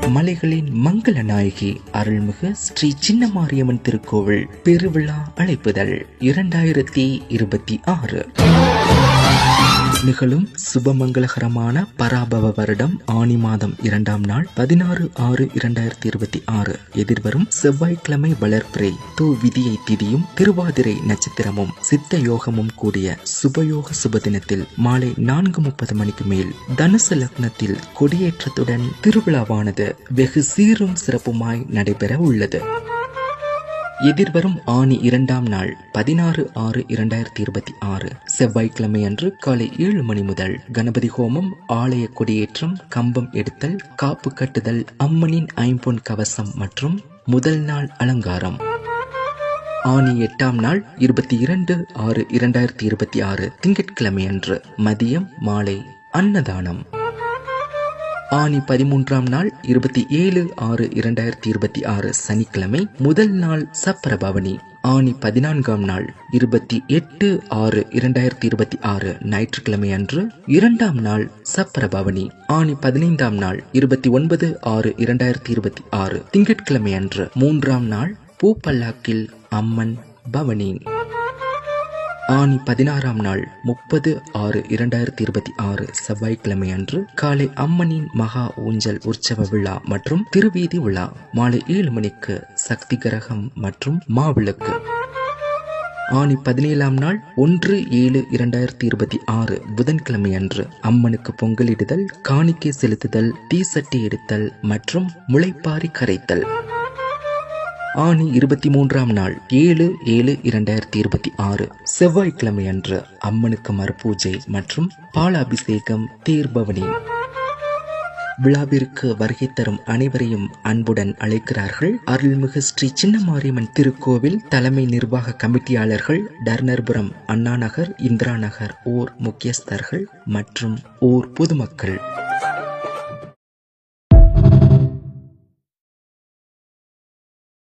மலைகளின் மங்கள நாயகி அருள்மிகு ஸ்ரீ சின்னமாரியம்மன் திருக்கோவில் பெருவிழா அழைப்புதல் 2026 நிகழும் சுபமங்களகரமான பராபவ வருடம் ஆனி மாதம் 2ஆம் நாள் 16/6/2026 எதிர்வரும் செவ்வாய்க்கிழமை வளர்பிறை விதியை திதியும் திருவாதிரை நட்சத்திரமும் சித்த யோகமும் கூடிய சுபயோக சுபதினத்தில் மாலை 4:30 மணிக்கு மேல் தனுசு லக்னத்தில் கொடியேற்றத்துடன் திருவிழாவானது வெகு சீரும் சிறப்புமாய் நடைபெற உள்ளது. எதிர்வரும் ஆனி 2ஆம் நாள் 16/6/2026 செவ்வாய்க்கிழமை அன்று காலை 7 மணி முதல் கணபதி ஹோமம், ஆலய கொடியேற்றம், கம்பம் எடுத்தல், காப்பு கட்டுதல், அம்மனின் ஐம்பொன் கவசம் மற்றும் முதல் நாள் அலங்காரம். ஆனி 8ஆம் நாள் 22/6/2026 திங்கட்கிழமை அன்று மதியம் மாலை அன்னதானம். ஆனி 13ஆம் நாள் 27/6/2026 சனிக்கிழமை முதல் நாள் சப்பரபவனி. ஆனி 14ஆம் நாள் 28/6/2026 ஞாயிற்றுக்கிழமை அன்று 2ஆம் நாள் சப்பரபவனி. ஆனி 15ஆம் நாள் 29/6/2026 திங்கட்கிழமை அன்று 3ஆம் நாள் பூப்பல்லாக்கில் அம்மன் பவனி. ஆனி 16ஆம் நாள் 30/6/2026 செவ்வாய்க்கிழமை அன்று காலை அம்மனின் மகா ஊஞ்சல் உற்சவ விழா மற்றும் திருவீதி விழா. மாலை 7 மணிக்கு சக்தி கரகம் மற்றும் மாவிளக்கு. ஆனி 17ஆம் நாள் 1/7/2026 புதன்கிழமை அன்று அம்மனுக்கு பொங்கலிடுதல், காணிக்கை செலுத்துதல், தீசட்டி எடுத்தல் மற்றும் முளைப்பாரி கரைத்தல். ஆனி 23ஆம் நாள் 7/7/2026 செவ்வாய்க்கிழமை அன்று அம்மனுக்கு மறுபூஜை மற்றும் பாலாபிஷேகம், தேர்பவனி. விழாவிற்கு வருகை தரும் அனைவரையும் அன்புடன் அழைக்கிறார்கள் அருள்மிகு ஸ்ரீ சின்னமாரியம்மன் திருக்கோவில் தலைமை நிர்வாக கமிட்டியாளர்கள், டர்னர்புரம், அண்ணா நகர், இந்திரா நகர் ஊர் முக்கியஸ்தர்கள் மற்றும் ஊர் பொதுமக்கள்.